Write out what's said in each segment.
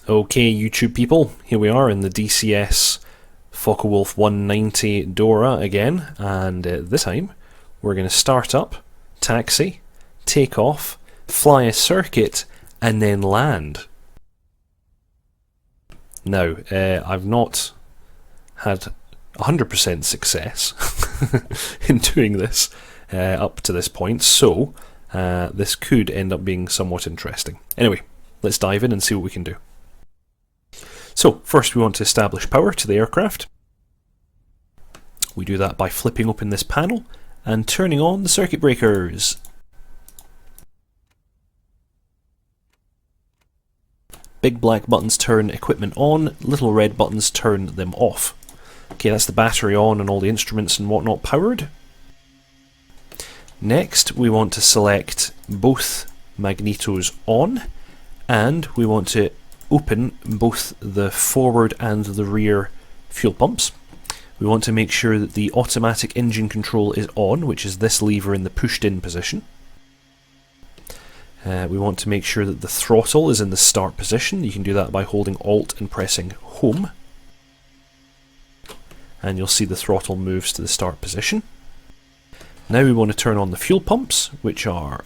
Okay, YouTube people, here we are in the DCS Focke-Wulf 190 Dora again, and this time we're going to start up, taxi, take off, fly a circuit, and then land. Now, I've not had 100% success in doing this up to this point, so this could end up being somewhat interesting. Anyway, let's dive in and see what we can do. So, first we want to establish power to the aircraft. We do that by flipping open this panel and turning on the circuit breakers. Big black buttons turn equipment on, little red buttons turn them off. Okay, that's the battery on and all the instruments and whatnot powered. Next, we want to select both magnetos on, and we want to open both the forward and the rear fuel pumps. We want to make sure that the automatic engine control is on, which is this lever in the pushed in position. We want to make sure that the throttle is in the start position. You can do that by holding Alt and pressing Home. And you'll see the throttle moves to the start position. Now we want to turn on the fuel pumps, which are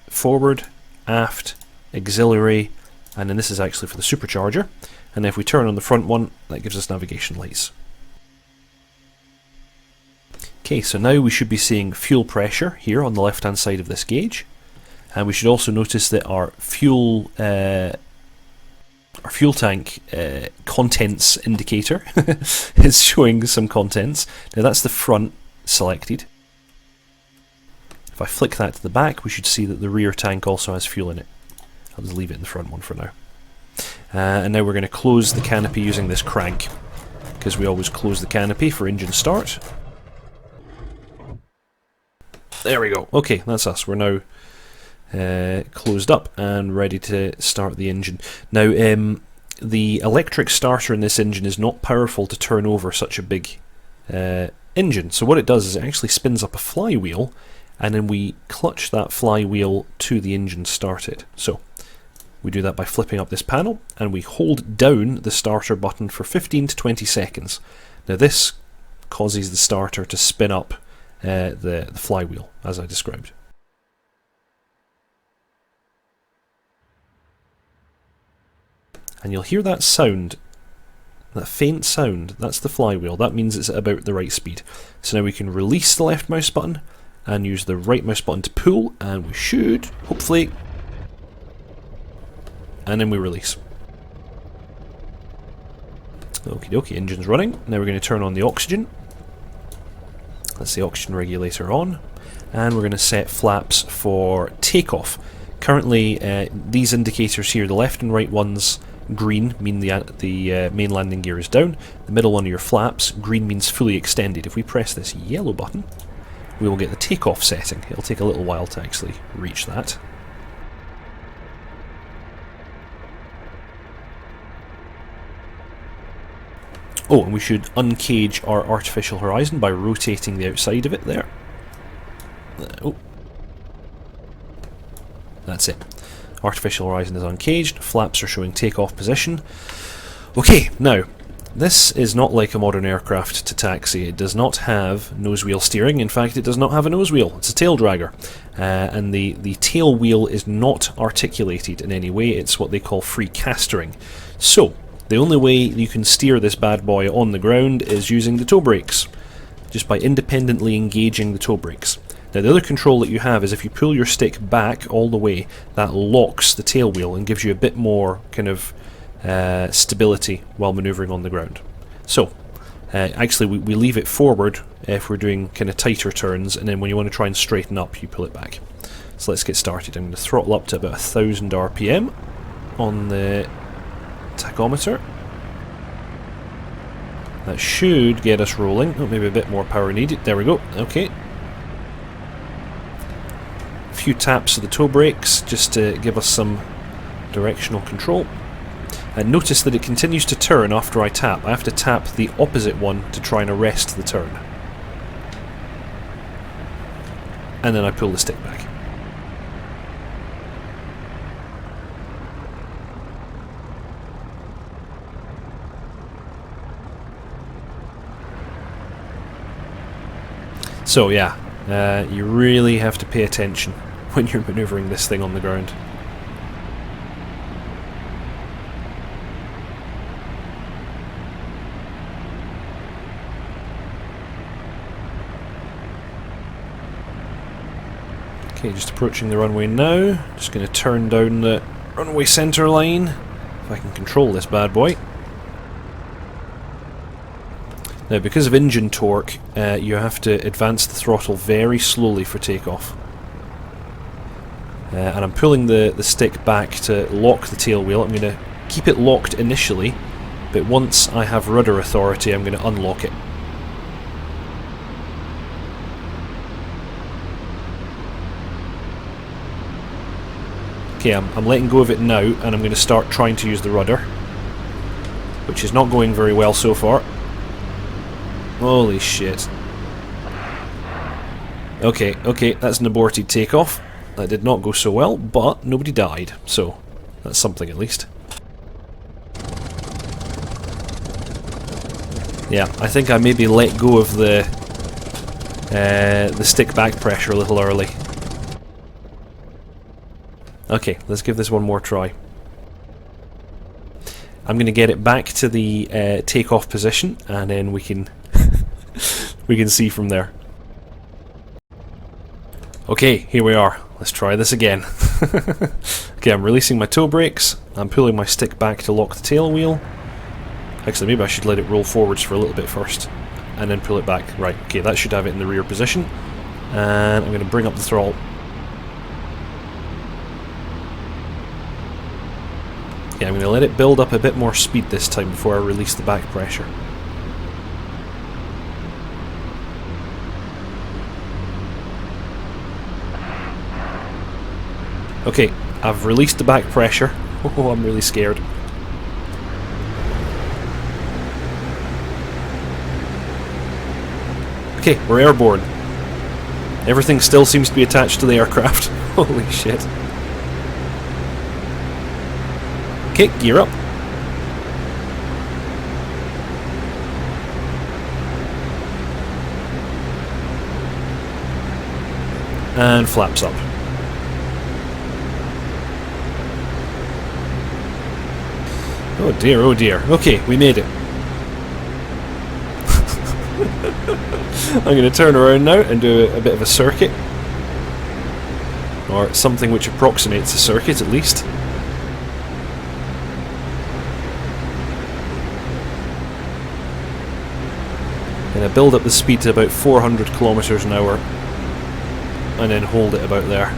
forward, aft, auxiliary, and then this is actually for the supercharger. And if we turn on the front one, that gives us navigation lights. Okay, so now we should be seeing fuel pressure here on the left hand side of this gauge. And we should also notice that our fuel tank contents indicator is showing some contents. Now that's the front selected. If I flick that to the back, we should see that the rear tank also has fuel in it. I'll just leave it in the front one for now. And now we're going to close the canopy using this crank, because we always close the canopy for engine start. There we go. Okay, that's us. We're now closed up and ready to start the engine. Now, the electric starter in this engine is not powerful to turn over such a big engine. So what it does is it actually spins up a flywheel, and then we clutch that flywheel to the engine started. So we do that by flipping up this panel, and we hold down the starter button for 15 to 20 seconds. Now this causes the starter to spin up the flywheel, as I described. And you'll hear that sound, that faint sound, that's the flywheel. That means it's at about the right speed. So now we can release the left mouse button and use the right mouse button to pull, and we should, hopefully, and then we release. Okie dokie, engine's running. Now we're going to turn on the oxygen. That's the oxygen regulator on, and we're going to set flaps for takeoff. Currently, these indicators here, the left and right ones, green mean the main landing gear is down. The middle one of your flaps, green means fully extended. If we press this yellow button, we will get the takeoff setting. It'll take a little while to actually reach that. Oh, and we should uncage our artificial horizon by rotating the outside of it there. Oh. That's it. Artificial horizon is uncaged, flaps are showing takeoff position. Okay, now, this is not like a modern aircraft to taxi. It does not have nose wheel steering. In fact, it does not have a nose wheel. It's a tail dragger. And the tail wheel is not articulated in any way. It's what they call free castering. So, the only way you can steer this bad boy on the ground is using the toe brakes, just by independently engaging the toe brakes. Now the other control that you have is if you pull your stick back all the way, that locks the tail wheel and gives you a bit more kind of stability while manoeuvring on the ground. So, actually we leave it forward if we're doing kind of tighter turns, and then when you want to try and straighten up, you pull it back. So let's get started. I'm going to throttle up to about 1000 RPM on the tachometer. That should get us rolling. Oh, maybe a bit more power needed. There we go. Okay. A few taps of the toe brakes just to give us some directional control. And notice that it continues to turn after I tap. I have to tap the opposite one to try and arrest the turn. And then I pull the stick back. So yeah, you really have to pay attention when you're manoeuvring this thing on the ground. Okay, just approaching the runway now. Just going to turn down the runway centre line, if I can control this bad boy. Now, because of engine torque, you have to advance the throttle very slowly for takeoff. And I'm pulling the stick back to lock the tail wheel. I'm going to keep it locked initially, but once I have rudder authority, I'm going to unlock it. Okay, I'm letting go of it now, and I'm going to start trying to use the rudder, which is not going very well so far. Holy shit. Okay, that's an aborted takeoff. That did not go so well, but nobody died, so that's something at least. Yeah, I think I maybe let go of the stick back pressure a little early. Okay, let's give this one more try. I'm going to get it back to the takeoff position, and then we can we can see from there. Okay, here we are. Let's try this again. Okay, I'm releasing my toe brakes. I'm pulling my stick back to lock the tail wheel. Actually, maybe I should let it roll forwards for a little bit first, and then pull it back. Right, okay, that should have it in the rear position. And I'm going to bring up the throttle. Yeah, I'm going to let it build up a bit more speed this time before I release the back pressure. Okay, I've released the back pressure. Oh, I'm really scared. Okay, we're airborne. Everything still seems to be attached to the aircraft. Holy shit. Okay, gear up. And flaps up. Oh dear, oh dear. Okay, we made it. I'm going to turn around now and do a bit of a circuit. Or something which approximates a circuit at least. And I build up the speed to about 400 kilometers an hour and then hold it about there.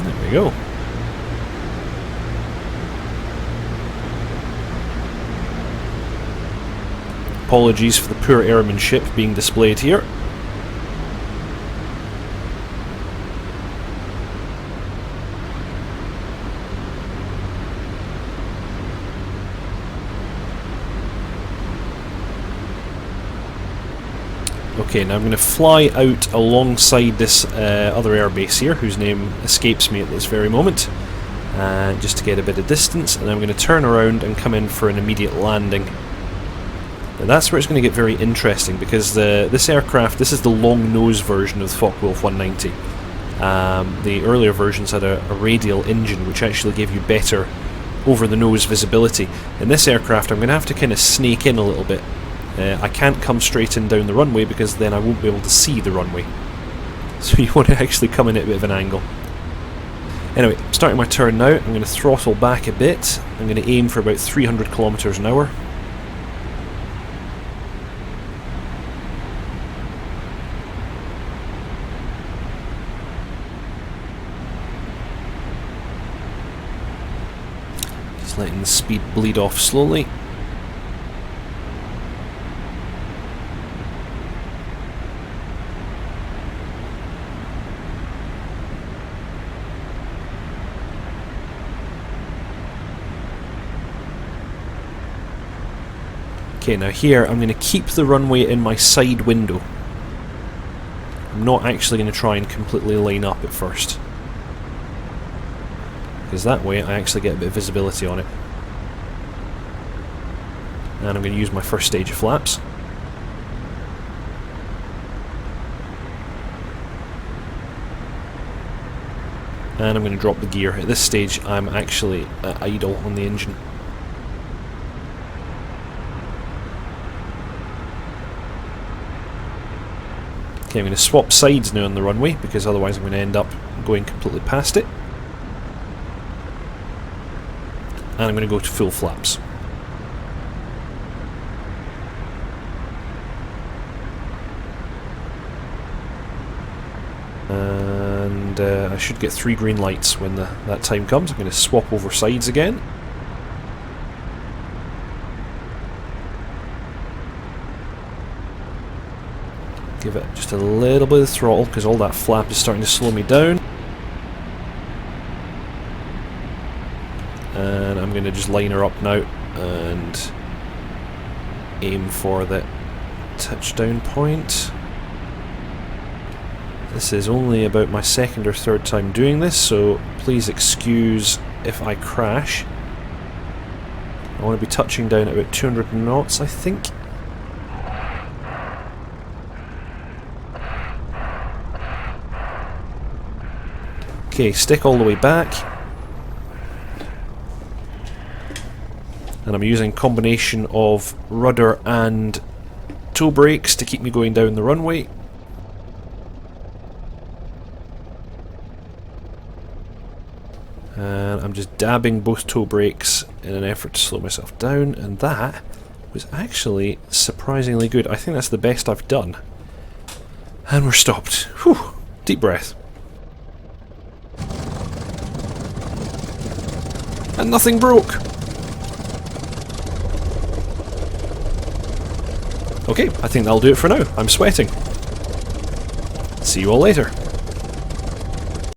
There we go. Apologies for the poor airmanship being displayed here. Okay, now I'm going to fly out alongside this other airbase here, whose name escapes me at this very moment, just to get a bit of distance, and I'm going to turn around and come in for an immediate landing. Now that's where it's going to get very interesting, because this aircraft, this is the long nose version of the Focke-Wulf 190. The earlier versions had a radial engine, which actually gave you better over-the-nose visibility. In this aircraft, I'm going to have to kind of snake in a little bit. I can't come straight in down the runway because then I won't be able to see the runway. So you want to actually come in at a bit of an angle. Anyway, starting my turn now, I'm going to throttle back a bit. I'm going to aim for about 300 kilometers an hour. Just letting the speed bleed off slowly. Okay, now here I'm going to keep the runway in my side window. I'm not actually going to try and completely line up at first. because that way I actually get a bit of visibility on it. And I'm going to use my first stage of flaps. And I'm going to drop the gear. At this stage I'm actually idle on the engine. Okay, I'm going to swap sides now on the runway, because otherwise I'm going to end up going completely past it. And I'm going to go to full flaps. And I should get 3 green lights when that time comes. I'm going to swap over sides again. Give it just a little bit of throttle, because all that flap is starting to slow me down. And I'm going to just line her up now and aim for the touchdown point. This is only about my second or third time doing this, so please excuse if I crash. I want to be touching down at about 200 knots, I think. Okay, stick all the way back. And I'm using a combination of rudder and toe brakes to keep me going down the runway. And I'm just dabbing both toe brakes in an effort to slow myself down, and that was actually surprisingly good. I think that's the best I've done. And we're stopped. Whew. Deep breath. And nothing broke. Okay, I think that'll do it for now. I'm sweating. See you all later.